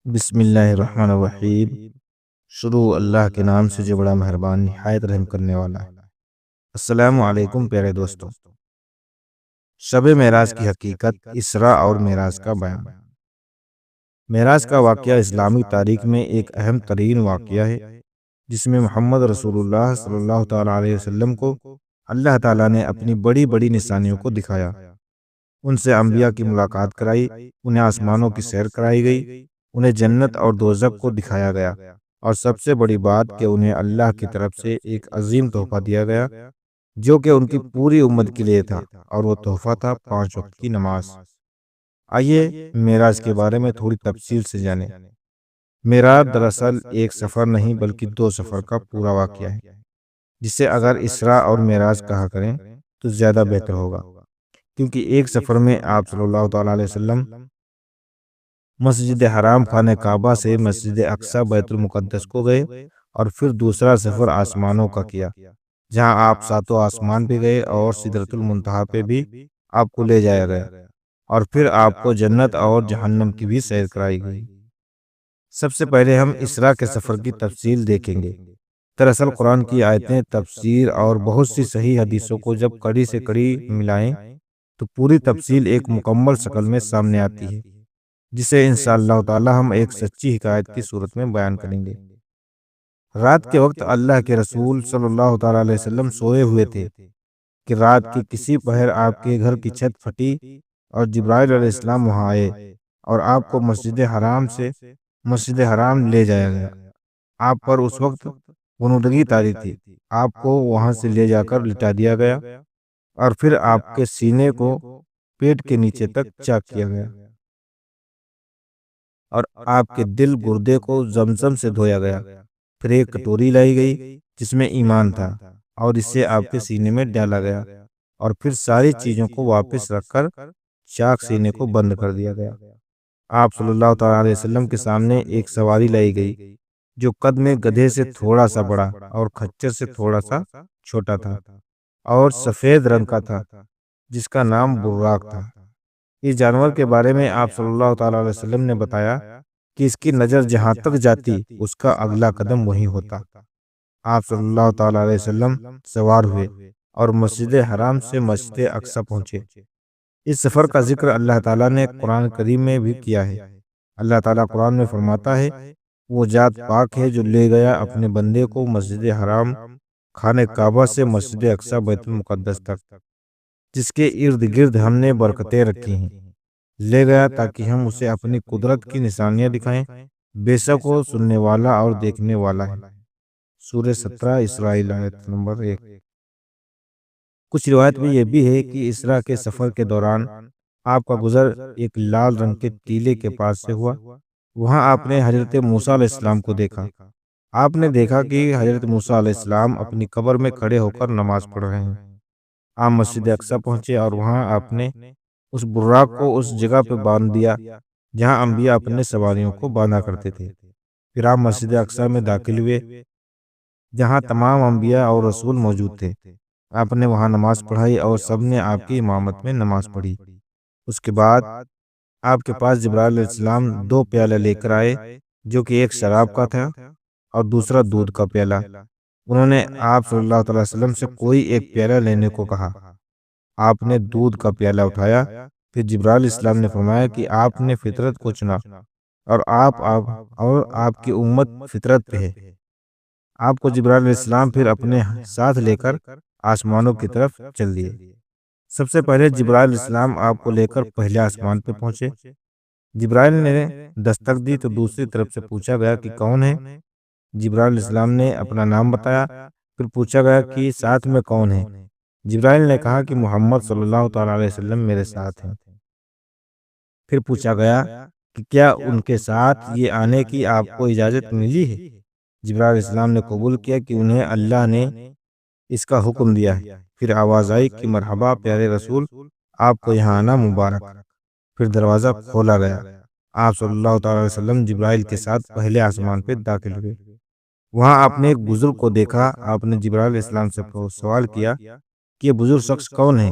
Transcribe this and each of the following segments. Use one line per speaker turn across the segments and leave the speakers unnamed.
بسم اللہ الرحمن الرحیم۔ شروع اللہ کے نام سے جو بڑا مہربان نہایت رحم کرنے والا ہے۔ السلام علیکم پیارے دوستو۔ شب معراج کی حقیقت، اسراء اور معراج کا بیان۔ معراج کا واقعہ اسلامی تاریخ میں ایک اہم ترین واقعہ ہے، جس میں محمد رسول اللہ صلی اللہ تعالیٰ علیہ وسلم کو اللہ تعالیٰ نے اپنی بڑی بڑی نشانیوں کو دکھایا، ان سے انبیاء کی ملاقات کرائی، انہیں آسمانوں کی سیر کرائی گئی، انہیں جنت اور دوزخ کو دکھایا گیا، اور سب سے بڑی بات کہ انہیں اللہ کی طرف سے ایک عظیم تحفہ دیا گیا جو کہ ان کی پوری امت کے لیے تھا، اور وہ تحفہ تھا 5 وقت کی نماز۔ آئیے معراج کے بارے میں تھوڑی تفصیل سے جانیں۔ معراج دراصل ایک سفر نہیں بلکہ 2 سفر کا پورا واقعہ ہے، جسے اگر اسراء اور معراج کہا کریں تو زیادہ بہتر ہوگا، کیونکہ ایک سفر میں آپ صلی اللہ تعالیٰ علیہ وسلم مسجد حرام خانہ کعبہ سے مسجد اقصی بیت المقدس کو گئے، اور پھر دوسرا سفر آسمانوں کا کیا، جہاں آپ 7 آسمان پہ گئے اور سدرۃ المنتہا پہ بھی آپ کو لے جایا گیا، اور پھر آپ کو جنت اور جہنم کی بھی سیر کرائی گئی۔ سب سے پہلے ہم اسراء کے سفر کی تفصیل دیکھیں گے۔ دراصل قرآن کی آیتیں، تفسیر اور بہت سی صحیح حدیثوں کو جب کڑی سے کڑی ملائیں تو پوری تفصیل ایک مکمل شکل میں سامنے آتی ہے، جسے انشاءاللہ تعالی ہم ایک سچی حکایت کی صورت میں بیان کریں گے۔ رات کے وقت اللہ کے رسول صلی اللہ تعالیٰ علیہ وسلم سوئے ہوئے تھے کہ رات کی کسی پہر آپ کے گھر کی چھت پھٹی اور جبرائیل علیہ السلام وہاں آئے، اور آپ کو مسجد حرام سے مسجد حرام لے جایا گیا۔ آپ پر اس وقت غنودگی طاری تھی، آپ کو وہاں سے لے جا کر لٹا دیا گیا، اور پھر آپ کے سینے کو پیٹ کے نیچے تک چاک کیا گیا، اور آپ کے دل گردے کو زمزم سے دھویا گیا۔ پھر ایک کٹوری لائی گئی جس میں ایمان تھا، اور اسے آپ کے سینے میں ڈالا گیا، اور پھر ساری چیزوں کو واپس رکھ کر چاک سینے کو بند کر دیا گیا۔ آپ صلی اللہ تعالیٰ علیہ وسلم کے سامنے ایک سواری لائی گئی جو قد میں گدھے سے تھوڑا سا بڑا اور خچر سے تھوڑا سا چھوٹا تھا، اور سفید رنگ کا تھا، جس کا نام براق تھا۔ اس جانور کے بارے میں آپ صلی اللہ تعالیٰ علیہ وسلم نے بتایا کہ اس کی نظر جہاں تک جاتی اس کا اگلا قدم وہی ہوتا۔ آپ صلی اللہ تعالیٰ علیہ وسلم سوار ہوئے اور مسجد حرام سے مسجد اقصی پہنچے۔ اس سفر کا ذکر اللہ تعالیٰ نے قرآن کریم میں بھی کیا ہے۔ اللہ تعالیٰ قرآن میں فرماتا ہے، وہ ذات پاک ہے جو لے گیا اپنے بندے کو مسجد حرام خانہ کعبہ سے مسجد اقصی بیت المقدس تک، جس کے ارد گرد ہم نے برکتیں رکھی ہیں۔ لے گیا تاکہ ہم اسے اپنی قدرت کی نشانیاں دکھائیں، بے شک وہ سننے والا اور دیکھنے والا ہے۔ سورہ 17 اسرائیل آیت نمبر 1۔ کچھ روایت میں یہ بھی ہے کہ اسراء کے سفر کے دوران آپ کا گزر ایک لال رنگ کے ٹیلے کے پاس سے ہوا۔ وہاں آپ نے حضرت موسیٰ علیہ السلام کو دیکھا۔ آپ نے دیکھا کہ حضرت موسیٰ علیہ السلام اپنی قبر میں کھڑے ہو کر نماز پڑھ رہے ہیں۔ آپ مسجد اقصی پہنچے، اور وہاں آپ نے اس براق کو اس جگہ پہ باندھ دیا جہاں انبیاء اپنے سواریوں کو باندھا کرتے تھے۔ پھر آپ مسجد اقصی میں داخل ہوئے جہاں تمام انبیاء اور رسول موجود تھے۔ آپ نے وہاں نماز پڑھائی اور سب نے آپ کی امامت میں نماز پڑھی۔ اس کے بعد آپ کے پاس جبرائیل علیہ السلام 2 پیالے لے کر آئے، جو کہ ایک شراب کا تھا اور دوسرا دودھ کا پیالہ۔ انہوں نے آپ صلی اللہ علیہ وسلم سے کوئی ایک پیالہ لینے کو کہا۔ آپ نے دودھ کا پیالہ اٹھایا۔ پھر جبرائیل علیہ السلام نے فرمایا کہ آپ نے فطرت کو چنا، اور آپ کی امت فطرت پہ ہے۔ آپ کو جبرائیل علیہ السلام پھر اپنے ساتھ لے کر آسمانوں کی طرف چل دیے۔ سب سے پہلے جبرائیل علیہ السلام آپ کو لے کر پہلے آسمان پہ پہنچے۔ جبرائیل نے دستک دی تو دوسری طرف سے پوچھا گیا کہ کون ہے؟ جبرائیل علیہ السلام نے اپنا نام بتایا۔ پھر پوچھا گیا کہ ساتھ میں کون ہے؟ جبرائیل نے کہا کہ محمد صلی اللہ تعالیٰ علیہ وسلم میرے ساتھ ہیں۔ پھر پوچھا گیا کہ کیا ان کے ساتھ یہ آنے کی آپ کو اجازت ملی ہے؟ جبرائیل علیہ السلام نے قبول کیا کہ انہیں اللہ نے اس کا حکم دیا ہے۔ پھر آواز آئی کہ مرحبا پیارے رسول، آپ کو یہاں آنا مبارک۔ پھر دروازہ کھولا گیا۔ آپ صلی اللہ تعالیٰ علیہ وسلم جبرائیل کے ساتھ پہلے آسمان پہ داخل ہوئے۔ وہاں آپ نے ایک بزرگ کو دیکھا۔ آپ نے جبرائیل علیہ السلام سے سوال کیا کہ یہ بزرگ شخص کون ہے؟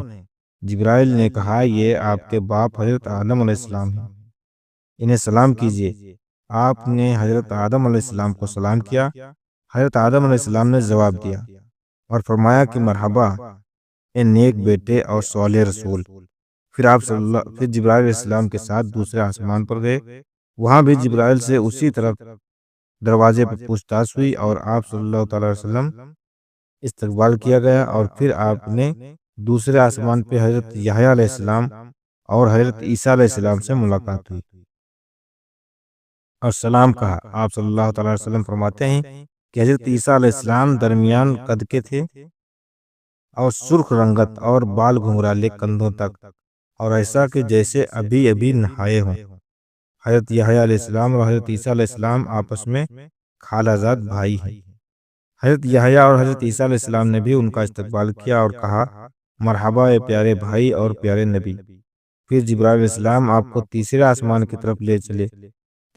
جبرائیل نے کہا، یہ آپ کے باپ حضرت آدم علیہ السلام ہیں، انہیں سلام کیجیے۔ آپ نے حضرت آدم علیہ السلام کو سلام کیا۔ حضرت آدم علیہ السلام نے جواب دیا اور فرمایا کہ مرحبا اے نیک بیٹے اور صالح رسول۔ پھر جبرائیل علیہ السلام کے ساتھ دوسرے آسمان پر گئے۔ وہاں بھی جبرائیل سے اسی طرف دروازے پر پوچھ تاچھ ہوئی اور آپ صلی اللہ تعالی وسلم استقبال کیا گیا، اور پھر آپ نے دوسرے آسمان پہ حضرت یحییٰ علیہ السلام اور حضرت عیسیٰ علیہ السلام سے ملاقات ہوئی اور سلام کہا۔ آپ صلی اللہ تعالی وسلم فرماتے ہیں کہ حضرت عیسیٰ علیہ السلام درمیان قد کے تھے اور سرخ رنگت اور بال گھنگرالے کندھوں تک، اور ایسا کہ جیسے ابھی ابھی نہائے ہوں۔ حضرت یحییٰ علیہ السلام اور حضرت عیسیٰ علیہ السلام آپس میں خالہ زاد بھائی ہیں۔ حضرت یحییٰ اور حضرت عیسیٰ علیہ السلام نے بھی ان کا استقبال کیا اور کہا مرحبا اے پیارے بھائی اور پیارے نبی۔ پھر جبرائیل علیہ السلام آپ کو تیسرے آسمان کی طرف لے چلے۔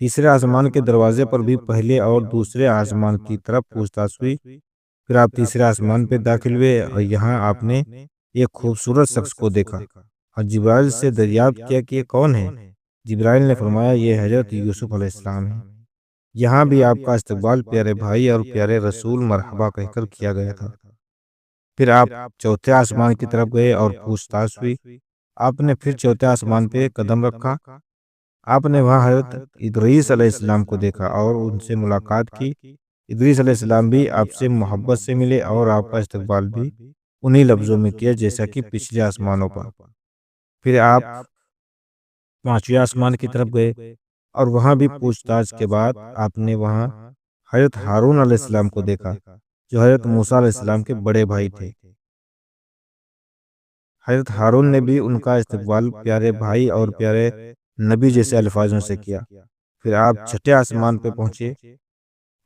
تیسرے آسمان کے دروازے پر بھی پہلے اور دوسرے آسمان کی طرف پوچھ تاچھ ہوئی۔ پھر آپ تیسرے آسمان پہ داخل ہوئے اور یہاں آپ نے ایک خوبصورت شخص کو دیکھا اور جبرائیل سے دریافت کیا کہ یہ کون ہے؟ جبرائیل نے فرمایا یہ حضرت یوسف علیہ السلام ہے۔ یہاں بھی آپ کا استقبال پیارے بھائی اور پیارے رسول مرحبا کہہ کر کیا گیا تھا۔ پھر آپ چوتھے آسمان کی طرف گئے اور پوچھ تاچھ ہوئی۔ آپ نے پھر چوتھے آسمان پہ قدم رکھا۔ آپ نے وہاں حضرت ادریس علیہ السلام کو دیکھا اور ان سے ملاقات کی۔ ادریس علیہ السلام بھی آپ سے محبت سے ملے اور آپ کا استقبال بھی انہی لفظوں میں کیا جیسا کہ پچھلے آسمانوں پر۔ پھر آپ پانچویں آسمان کی طرف گئے اور وہاں بھی پوچھ تاچھ کے بعد آپ نے وہاں حضرت ہارون علیہ السلام کو دیکھا جو حضرت موسیٰ علیہ السلام کے بڑے بھائی تھے۔ حضرت ہارون نے بھی ان کا استقبال پیارے بھائی اور پیارے نبی جیسے الفاظوں سے کیا۔ پھر آپ چھٹے آسمان پہ پہنچے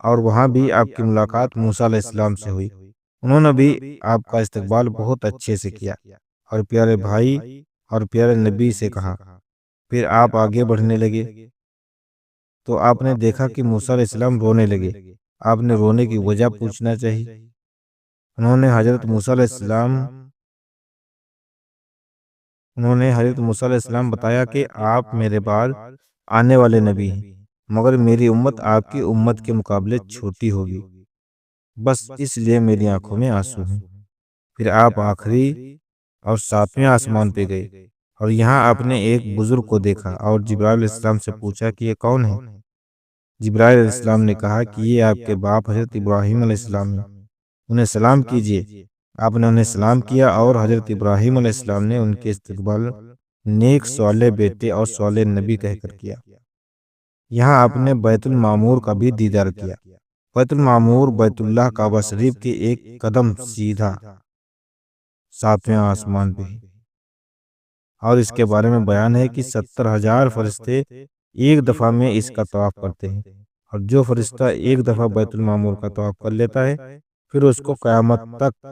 اور وہاں بھی آپ کی ملاقات موسیٰ علیہ السلام سے ہوئی۔ انہوں نے بھی آپ کا استقبال بہت اچھے سے کیا اور پیارے بھائی اور پیارے نبی سے کہا۔ پھر آپ آگے بڑھنے لگے تو آپ نے دیکھا کہ موسیٰ علیہ السلام رونے لگے۔ آپ نے رونے کی وجہ پوچھنا چاہیے۔ انہوں نے حضرت موسیٰ علیہ السلام بتایا کہ آپ میرے بعد آنے والے نبی ہیں، مگر میری امت آپ کی امت کے مقابلے چھوٹی ہوگی، بس اس لیے میری آنکھوں میں آنسو ہیں۔ پھر آپ آخری اور ساتویں آسمان پہ گئے اور یہاں آپ نے ایک بزرگ کو دیکھا اور جبرائیل علیہ السلام سے پوچھا کہ یہ کون ہے؟ جبرائیل علیہ السلام نے کہا کہ یہ آپ کے باپ حضرت ابراہیم علیہ السلام ہیں، انہیں سلام کیجیے۔ آپ نے انہیں سلام کیا اور حضرت ابراہیم علیہ السلام نے ان کے استقبال نیک صالح بیٹے اور صالح نبی کہہ کر کیا۔ یہاں آپ نے بیت المعمور کا بھی دیدار کیا۔ بیت المعمور بیت اللہ کعبہ شریف کے ایک قدم سیدھا ساتویں آسمان پہ، اور اس کے بارے میں بیان ہے کہ 70,000 فرشتے ایک دفعہ میں اس کا طواف کرتے ہیں، اور جو فرشتہ ایک دفعہ بیت المعمور کا طواف کر لیتا ہے پھر اس کو قیامت تک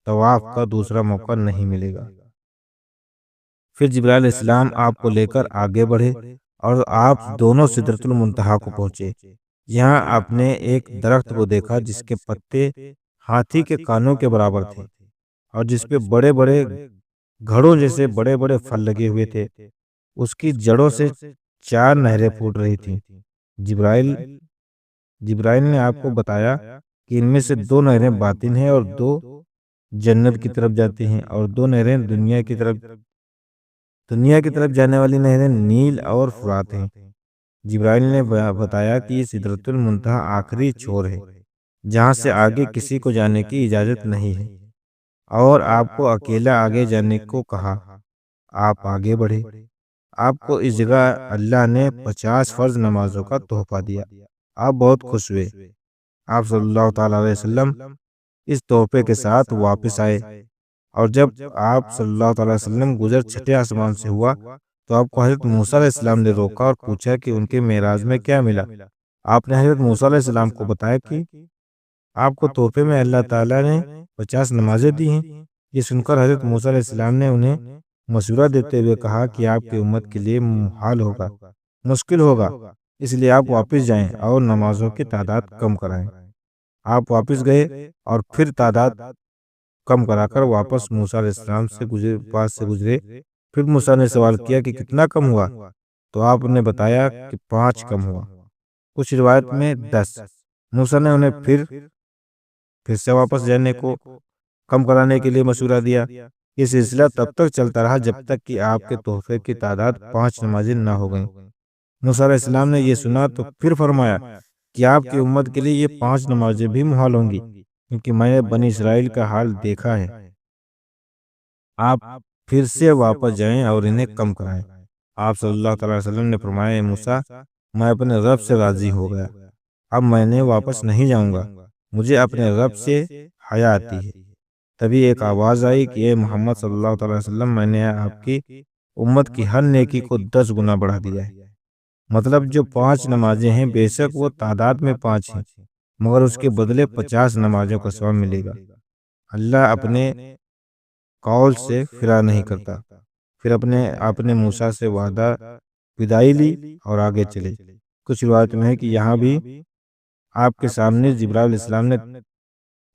طواف کا دوسرا موقع نہیں ملے گا۔ پھر جبرائیل علیہ السلام آپ کو لے کر آگے بڑھے اور آپ دونوں سدرۃ المنتہا کو پہنچے۔ یہاں آپ نے ایک درخت کو دیکھا جس کے پتے ہاتھی کے کانوں کے برابر تھے اور جس پہ بڑے بڑے گھڑوں جیسے بڑے بڑے پھل لگے ہوئے تھے۔ اس کی جڑوں سے 4 نہریں پھوٹ رہی تھیں۔ جبرائیل نے آپ کو بتایا کہ ان میں سے 2 نہریں باطن ہیں اور 2 جنت کی طرف جاتی ہیں، اور 2 نہریں دنیا کی طرف جانے والی نہریں نیل اور فرات ہیں۔ جبرائیل نے بتایا کہ یہ سدرۃ المنتہا آخری چھور ہے جہاں سے آگے کسی کو جانے کی اجازت نہیں ہے، اور آپ کو اکیلا آگے جانے کو کہا۔ آپ آگے بڑھے۔ آپ کو اس جگہ اللہ نے 50 فرض نمازوں کا تحفہ دیا۔ آپ بہت خوش ہوئے۔ آپ صلی اللہ تعالی علیہ وسلم اس تحفے کے ساتھ واپس آئے، اور جب آپ صلی اللہ تعالی وسلم گزر چھٹے آسمان سے ہوا تو آپ کو حضرت موسیٰ علیہ السلام نے روکا اور پوچھا کہ ان کے معراج میں کیا ملا۔ آپ نے حضرت موسیٰ علیہ السلام کو بتایا کہ آپ کو تحفے میں اللہ تعالیٰ نے 50 نمازیں دی ہیں۔ یہ سن کر حضرت موسیٰ علیہ السلام نے انہیں مشورہ دیتے ہوئے کہا کہ آپ کی امت کے لیے محال ہوگا، مشکل ہوگا، اس لیے آپ واپس جائیں اور نمازوں کی تعداد کم کرائیں۔ آپ واپس گئے اور پھر تعداد کم کرا کر واپس موسیٰ علیہ السلام سے پاس سے گزرے۔ پھر موسیٰ نے سوال کیا کہ کتنا کم ہوا؟ تو آپ نے بتایا کہ 5 کم ہوا۔ کچھ روایت میں 10۔ موسیٰ نے انہیں پھر سے واپس جانے کو کم کرانے کے لیے مشورہ دیا۔ یہ سلسلہ تب تک چلتا رہا جب تک کہ آپ کے تحفے کی تعداد 5 نمازیں نہ ہو گئیں۔ موسیٰ علیہ السلام نے یہ سنا تو پھر فرمایا کہ آپ کی امت کے لیے یہ 5 نمازیں بھی محال ہوں گی، کیونکہ میں نے بنی اسرائیل کا حال دیکھا ہے۔ آپ پھر سے واپس جائیں اور انہیں کم کرائیں۔ آپ صلی اللہ تعالی وسلم نے فرمایا، موسیٰ میں اپنے رب سے راضی ہو گیا، اب میں نے واپس نہیں جاؤں گا، مجھے اپنے رب سے حیا آتی ہے۔ تبھی ایک آواز آئی کہ اے محمد صلی اللہ تعالی وسلم، میں نے آپ کی امت کی ہر نیکی کو 10 گنا بڑھا دیا ہے۔ مطلب جو 5 نمازیں ہیں، بے شک وہ تعداد میں 5 ہیں، مگر اس کے بدلے 50 نمازوں کا ثواب ملے گا۔ اللہ اپنے قول سے پھرا نہیں کرتا۔ پھر آپ نے موسیٰ سے وعدہ بدائی لی اور آگے چلے۔ کچھ روایت میں ہے کہ یہاں بھی آپ کے سامنے جبرائیل علیہ السلام نے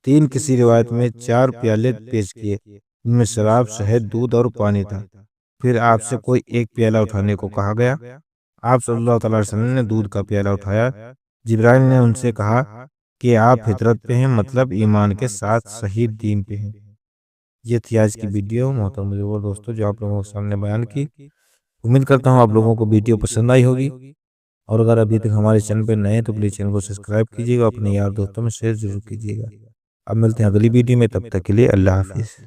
3، کسی روایت میں 4 پیالے پیش کیے، ان میں شراب، شہد، دودھ اور پانی تھا۔ پھر آپ سے کوئی ایک پیالہ اٹھانے کو کہا گیا۔ آپ صلی اللہ تعالی وسلم نے دودھ کا پیالہ اٹھایا۔ جبرائیل نے ان سے کہا کہ آپ فطرت پہ ہیں، مطلب ایمان کے ساتھ صحیح دین پہ ہیں۔ یہ تھی آج کی ویڈیو محترم دوستوں جو آپ لوگوں کے سامنے بیان کی۔ امید کرتا ہوں آپ لوگوں کو ویڈیو پسند آئی ہوگی، اور اگر ابھی تک ہمارے چینل پہ نئے ہیں تو پلیز چینل کو سبسکرائب کیجیے گا، اپنے یار دوستوں میں شیئر ضرور کیجیے گا۔ اب ملتے ہیں اگلی ویڈیو میں، تب تک کے لیے اللہ حافظ۔